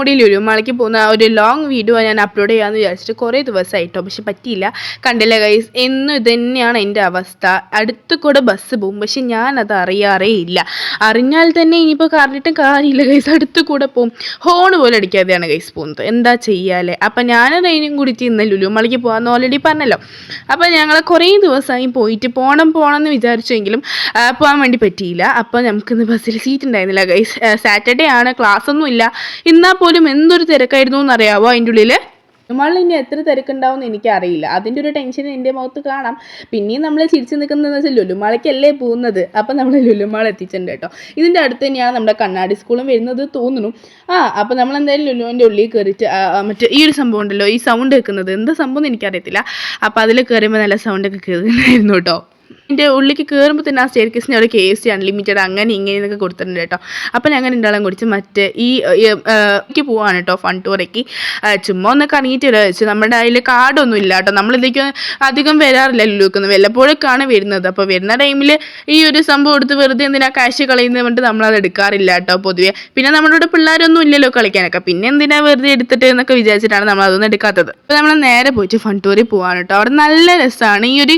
കൂടി ലുലുമാളിലേക്ക് പോകുന്ന ഒരു ലോങ് വീഡിയോ ഞാൻ അപ്ലോഡ് ചെയ്യാമെന്ന് വിചാരിച്ചിട്ട് കുറേ ദിവസമായിട്ടോ, പക്ഷെ പറ്റിയില്ല. കണ്ടില്ല ഗൈസ്, എന്നും ഇതന്നെയാണ് എൻ്റെ അവസ്ഥ. അടുത്ത് കൂടെ ബസ് പോകും, പക്ഷെ ഞാനത് അറിയാറേ ഇല്ല. അറിഞ്ഞാൽ തന്നെ ഇനിയിപ്പോൾ പറഞ്ഞിട്ടും കാര്യമില്ല ഗൈസ്, അടുത്ത് കൂടെ പോകും. ഹോൺ പോലെ അടിക്കാതെയാണ് ഗൈസ് പോകുന്നത്. എന്താ ചെയ്യാല്ലേ? അപ്പം ഞാനത് അതിനും കൂടിയിട്ട് ഇന്ന് ലുലുമാളിലേക്ക് പോകാമെന്ന് ഓൾറെഡി പറഞ്ഞല്ലോ. അപ്പം ഞങ്ങൾ കുറേ ദിവസമായി പോയിട്ട് പോകണമെന്ന് വിചാരിച്ചെങ്കിലും പോകാൻ വേണ്ടി പറ്റിയില്ല. അപ്പോൾ നമുക്കിന്ന് ബസ്സിൽ സീറ്റ് ഉണ്ടായിരുന്നില്ല ഗൈസ്. സാറ്റർഡേ ആണ്, ക്ലാസ് ഒന്നും ഇല്ല. എന്നാൽ പോലും എന്തൊരു തിരക്കായിരുന്നു എന്നറിയാവോ അതിൻ്റെ ഉള്ളിൽ. ലുലുമാളിൽ ഇനി എത്ര തിരക്കുണ്ടാവും എന്ന് എനിക്കറിയില്ല. അതിൻ്റെ ഒരു ടെൻഷൻ എൻ്റെ മുഖത്ത് കാണാം. പിന്നെയും നമ്മൾ ചിരിച്ച് നിൽക്കുന്നതെന്ന് വെച്ചാൽ ലുലുമാളിലേക്കല്ലേ പോകുന്നത്. അപ്പം നമ്മൾ ലുലുമാൾ എത്തിച്ചിട്ടുണ്ട് കേട്ടോ. ഇതിൻ്റെ അടുത്ത് തന്നെയാണ് നമ്മുടെ കണ്ണാടി സ്കൂളും വരുന്നത് തോന്നുന്നു. അപ്പോൾ നമ്മൾ എന്തായാലും ലുലുവിൻ്റെ ഉള്ളിൽ കയറിയിട്ട് മറ്റേ ഈ ഒരു സംഭവം ഉണ്ടല്ലോ, ഈ സൗണ്ട് കേൾക്കുന്നത് എന്താ സംഭവം എന്ന് എനിക്കറിയത്തില്ല. അപ്പോൾ അതിൽ കയറുമ്പോൾ നല്ല സൗണ്ടൊക്കെ കേൾക്കുന്നുണ്ടായിരുന്നു കേട്ടോ. എൻ്റെ ഉള്ളിലേക്ക് കയറുമ്പോൾ തന്നെ ആ സ്റ്റെയർ കേസിന് അവിടെ KFC അൺലിമിറ്റഡ് അങ്ങനെ ഇങ്ങനെയൊക്കെ കൊടുത്തിട്ടുണ്ട് കേട്ടോ. അപ്പം ഞങ്ങൾ രണ്ടാളും കുടിച്ച് മറ്റേ ഈ പോവാണ് കേട്ടോ, ഫൺ ടൂറേക്ക്. ചുമ്മാ ഒന്ന് കറങ്ങിയിട്ട് വെച്ച് നമ്മുടെ അതിൽ കാർഡൊന്നും ഇല്ല കേട്ടോ. നമ്മളിതേക്ക് അധികം വരാറില്ല ലുലുക്കുന്നത്, വല്ലപ്പോഴൊക്കെയാണ് വരുന്നത്. അപ്പോൾ വരുന്ന ടൈമിൽ ഈ ഒരു സംഭവം എടുത്ത് വെറുതെ എന്തിനാ കാശ് കളയുന്നത് കൊണ്ട് നമ്മളത് എടുക്കാറില്ല കേട്ടോ പൊതുവേ. പിന്നെ നമ്മുടെ പിള്ളേരൊന്നും ഇല്ലല്ലോ കളിക്കാനൊക്കെ, പിന്നെ എന്തിനാ വെറുതെ എടുത്തിട്ട് എന്നൊക്കെ വിചാരിച്ചിട്ടാണ് നമ്മൾ അതൊന്നും എടുക്കാത്തത്. അപ്പോൾ നമ്മൾ നേരെ പോയിട്ട് ഫൺ ടൂറിൽ പോവാണ് കേട്ടോ. അവിടെ നല്ല രസമാണ്. ഈ ഒരു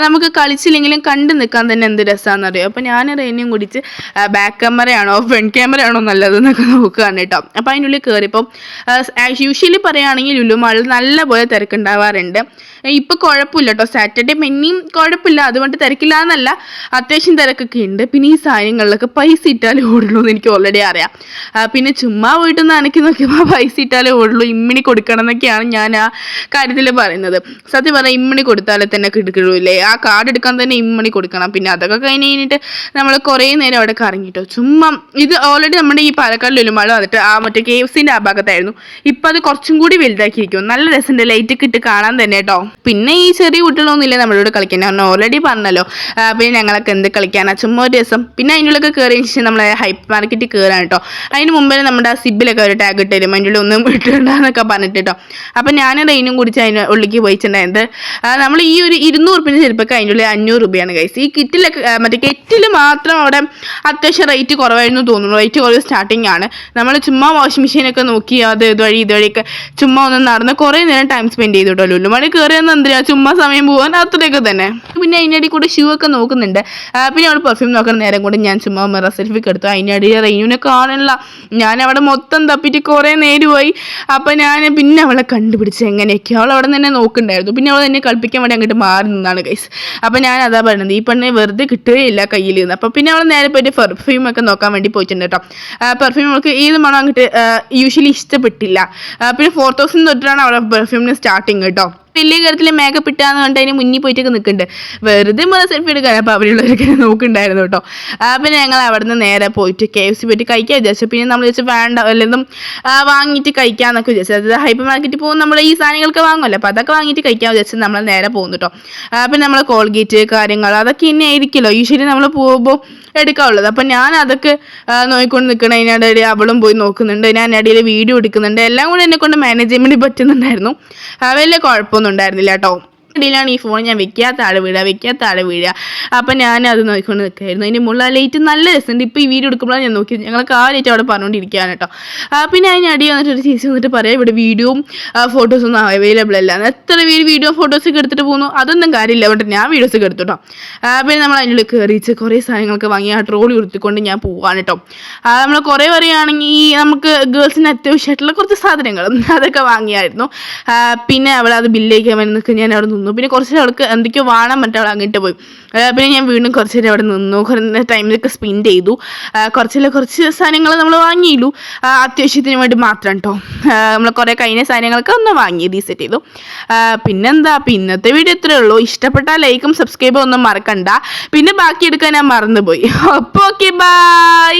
നമുക്ക് കളിച്ചില്ലെങ്കിൽ കണ്ടു നിൽക്കാൻ തന്നെ എന്ത് രസമാണെന്നറിയോ. അപ്പോൾ ഞാൻ റെയിനും കുടിച്ച് ബാക്ക് ക്യാമറയാണോ ഫ്രണ്ട് ക്യാമറയാണോ നല്ലതെന്നൊക്കെ നോക്കുകയാണ് കേട്ടോ. അപ്പോൾ അതിനുള്ളിൽ കയറിയപ്പോൾ യൂഷ്വലി പറയുകയാണെങ്കിൽ ലുലുമാളിൽ നല്ലപോലെ തിരക്കുണ്ടാവാറുണ്ട്. ഇപ്പോൾ കുഴപ്പമില്ല കേട്ടോ, സാറ്റർഡേ പിന്നെയും കുഴപ്പമില്ല, അതുകൊണ്ട് തിരക്കില്ല എന്നല്ല, അത്യാവശ്യം തിരക്കൊക്കെ ഉണ്ട്. പിന്നെ ഈ സാധനങ്ങളിലൊക്കെ പൈസ ഇട്ടാലേ ഓടുള്ളൂ എന്ന് എനിക്ക് ഓൾറെഡി അറിയാം. പിന്നെ ചുമ്മാ പോയിട്ട് നനക്കി നോക്കിയപ്പോൾ പൈസ ഇട്ടാലേ ഓടുള്ളൂ, ഇമ്മിണി കൊടുക്കണം എന്നൊക്കെയാണ് ഞാൻ ആ കാര്യത്തിൽ പറയുന്നത്. സത്യം പറഞ്ഞാൽ ഇമ്മിണി കൊടുത്താലേ തന്നെ കിടക്കില്ലേ, ആ കാർഡ് എടുക്കാൻ തന്നെ ഇമ്മണി കൊടുക്കണം. പിന്നെ അതൊക്കെ കഴിഞ്ഞിട്ട് നമ്മൾ കുറേ നേരം അവിടെ കറങ്ങിട്ടോ. ചുമ്മാ ഇത് ഓൾറെഡി നമ്മുടെ ഈ പാലക്കാട് ലുലുമാൾ വന്നിട്ട് ആ മറ്റേ KFCൻ്റെ ആ ഭാഗത്തായിരുന്നു. ഇപ്പം അത് കുറച്ചും കൂടി വലുതാക്കിയിരിക്കും. നല്ല രസമുണ്ട്, ലൈറ്റൊക്കെ ഇട്ട് കാണാൻ തന്നെ കേട്ടോ. പിന്നെ ഈ ചെറിയ കുട്ടികളൊന്നും ഇല്ല നമ്മളോട് കളിക്കാൻ, ഞാൻ ഓൾറെഡി പറഞ്ഞല്ലോ. പിന്നെ ഞങ്ങളൊക്കെ എന്ത് കളിക്കാനാ, ചുമ്മാ ഒരു രസം. പിന്നെ അതിനുള്ളൊക്കെ കയറിയതിന് ശേഷം നമ്മളെ ഹൈപ്പർ മാർക്കറ്റിൽ കയറാണ് കേട്ടോ. അതിന് മുമ്പേ നമ്മുടെ ആ സിബിലൊക്കെ ഒരു ടാഗ് ഇട്ട് തരും, അതിൻ്റെ ഉള്ളിൽ ഒന്നും ഇട്ടുണ്ടാന്നൊക്കെ പറഞ്ഞിട്ട് കേട്ടോ. അപ്പം ഞാൻ റെയിനും കുടിച്ച് അതിന് ഉള്ളിലേക്ക് പോയിട്ടുണ്ടായത്. നമ്മൾ ഈ ഒരു 200 രൂപ ചിലപ്പോൾ അതിൻ്റെ ഉള്ളിൽ 500 രൂപയാണ് ഗൈസ്. ഈ കിറ്റിലൊക്കെ മറ്റേ കെറ്റിൽ മാത്രം അവിടെ അത്യാവശ്യം റേറ്റ് കുറവായിരുന്നു തോന്നുന്നു. റേറ്റ് കുറവ് സ്റ്റാർട്ടിങ് ആണ്. നമ്മൾ ചുമ്മാ വാഷിംഗ് മെഷീനൊക്കെ നോക്കി അത് ഇതുവഴിയൊക്കെ ചുമ്മാ ഒന്ന് നടന്ന് കുറേ നേരം ടൈം സ്പെൻഡ് ചെയ്തു കേട്ടോ. ലുലുമാളി കയറിയെന്ന് എന്തിനാ, ചുമ്മാ സമയം പോകാൻ, അത്രയൊക്കെ തന്നെ. പിന്നെ അതിനിടയിൽ കൂടെ ഷൂ ഒക്കെ നോക്കുന്നുണ്ട്. പിന്നെ അവൾ പെർഫ്യൂം നോക്കുന്ന നേരം കൂടെ ഞാൻ ചുമ്മാ മിറർ സെൽഫിക്ക് എടുത്തു. അതിനിടയിൽ റെയിനുവിനെ കാണില്ല, ഞാൻ അവിടെ മൊത്തം തപ്പിയിട്ട് കുറേ നേരമായി. അപ്പം ഞാൻ പിന്നെ അവളെ കണ്ടുപിടിച്ച് എങ്ങനെയൊക്കെ അവൾ അവിടെ തന്നെ നോക്കുന്നുണ്ടായിരുന്നു. പിന്നെ അവൾ എന്നെ കളിപ്പിക്കാൻ വേണ്ടി അങ്ങോട്ട് മാറി നിന്നാണ് ഗൈസ്. അപ്പം ഞാൻ അതാ പറയുന്നത്, ഈ പെണ്ണെ വെറുതെ കിട്ടുകയില്ല കയ്യിൽ നിന്ന്. അപ്പം പിന്നെ അവൾ നേരെ പോയിട്ട് പെർഫ്യൂം ഒക്കെ നോക്കാൻ വേണ്ടി പോയിട്ടുണ്ട് കേട്ടോ. പെർഫ്യൂം അവൾക്ക് ഏത് മണം അങ്ങോട്ട് യൂഷ്വലി ഇഷ്ടപ്പെട്ടില്ല. പിന്നെ 4000 തൊട്ടിട്ടാണ് അവളെ പെർഫ്യൂമിന് സ്റ്റാർട്ടിങ് കേട്ടോ. വലിയ കാര്യത്തിൽ മേക്കപ്പ് ഇട്ടാന്ന് കണ്ട് അതിന് മുന്നിൽ പോയിട്ടൊക്കെ നിൽക്കുന്നുണ്ട്, വെറുതെ മുതൽ സെൽഫി എടുക്കാൻ. അപ്പോൾ അവരുള്ളവരൊക്കെ നോക്കുന്നുണ്ടായിരുന്നു കേട്ടോ. പിന്നെ ഞങ്ങൾ അവിടെ നിന്ന് നേരെ പോയിട്ട് KFC പോയിട്ട് കഴിക്കാൻ വിചാരിച്ചു. പിന്നെ നമ്മൾ വിചാരിച്ചു വേണ്ട വല്ലതും വാങ്ങിയിട്ട് കഴിക്കാമെന്നൊക്കെ വിചാരിച്ചു. അതായത് ഹൈപ്പർ മാർക്കറ്റിൽ പോകുമ്പോൾ നമ്മൾ ഈ സാധനങ്ങളൊക്കെ വാങ്ങുമല്ലോ, അപ്പോൾ അതൊക്കെ വാങ്ങിയിട്ട് കഴിക്കാൻ വിചാരിച്ചു നമ്മൾ നേരെ പോകുന്നു കേട്ടോ. പിന്നെ നമ്മൾ കോൾഗേറ്റ് കാര്യങ്ങൾ അതൊക്കെ ഇന്നെ ആയിരിക്കുമല്ലോ യൂഷ്വലി നമ്മൾ പോകുമ്പോൾ എടുക്കാനുള്ളത്. അപ്പം ഞാൻ അതൊക്കെ നോക്കിക്കൊണ്ട് നിൽക്കണം. അതിനിടയിൽ അവളും പോയി നോക്കുന്നുണ്ട്, ഞാൻ ഇടയിൽ വീഡിയോ എടുക്കുന്നുണ്ട്. എല്ലാം കൂടി എന്നെ കൊണ്ട് മാനേജ് ചെയ്യാൻ വേണ്ടി പറ്റുന്നുണ്ടായിരുന്നു. വലിയ കുഴപ്പമൊന്നും ഉണ്ടായിരുന്നില്ല കേട്ടോ. ഇടയിലാണ് ഈ ഫോൺ ഞാൻ വെക്കാത്ത ആൾ വീഴുക. അപ്പം ഞാൻ അത് നോക്കിക്കൊണ്ട് നിൽക്കായിരുന്നു. അതിന് മുള്ള ലൈറ്റ് നല്ല രസമുണ്ട്. ഇപ്പോൾ ഈ വീഡിയോ എടുക്കുമ്പോഴാണ് ഞാൻ നോക്കിയത്. ഞങ്ങൾ കാര്യമായിട്ട് അവിടെ പറഞ്ഞുകൊണ്ടിരിക്കുകയാണ് കേട്ടോ. പിന്നെ അതിനടി വന്നിട്ട് ഒരു ചേച്ചി വന്നിട്ട് പറയാം, ഇവിടെ വീഡിയോയും ഫോട്ടോസൊന്നും അവൈലബിൾ അല്ല. എത്ര പേര് വീഡിയോ ഫോട്ടോസൊക്കെ എടുത്തിട്ട് പോകുന്നു, അതൊന്നും കാര്യമില്ല. അവിടെ ഞാൻ വീഡിയോസൊക്കെ എടുത്തു കേട്ടോ. പിന്നെ നമ്മൾ അതിനുള്ളിൽ കയറിച്ച് കുറേ സാധനങ്ങളൊക്കെ വാങ്ങി ആ ട്രോളി ഉടുത്തിക്കൊണ്ട് ഞാൻ പോവാണ് കേട്ടോ. നമ്മൾ കുറേ പറയുകയാണെങ്കിൽ നമുക്ക് ഗേൾസിന് അത്യാവശ്യമായിട്ടുള്ള കുറച്ച് സാധനങ്ങൾ അതൊക്കെ വാങ്ങിയായിരുന്നു. പിന്നെ അവൾ അത് ബില്ലേക്കാൻ വേണ്ടി നിൽക്കുക, ഞാൻ അവിടെ നിന്നു. പിന്നെ കുറച്ച് അവൾക്ക് എന്തൊക്കെയോ വേണം മറ്റേ അവൾ അങ്ങോട്ട് പോയി. പിന്നെ ഞാൻ വീണ്ടും കുറച്ച് നേരം അവിടെ നിന്നു, കുറേ ടൈമിലൊക്കെ സ്പെൻഡ് ചെയ്തു. കുറച്ച് സാധനങ്ങൾ നമ്മൾ വാങ്ങിയില്ലു, അത്യാവശ്യത്തിന് വേണ്ടി മാത്രം കേട്ടോ. നമ്മൾ കുറേ കഴിഞ്ഞ സാധനങ്ങളൊക്കെ ഒന്ന് വാങ്ങി റീസെറ്റ് ചെയ്തു. പിന്നെന്താ, ഇന്നത്തെ വീഡിയോ ഇത്രയേ ഉള്ളൂ. ഇഷ്ടപ്പെട്ടാൽ ലൈക്കും സബ്സ്ക്രൈബും ഒന്നും മറക്കണ്ട. പിന്നെ ബാക്കി എടുക്കാൻ ഞാൻ മറന്നുപോയി. അപ്പോൾ ഓക്കെ, ബൈ.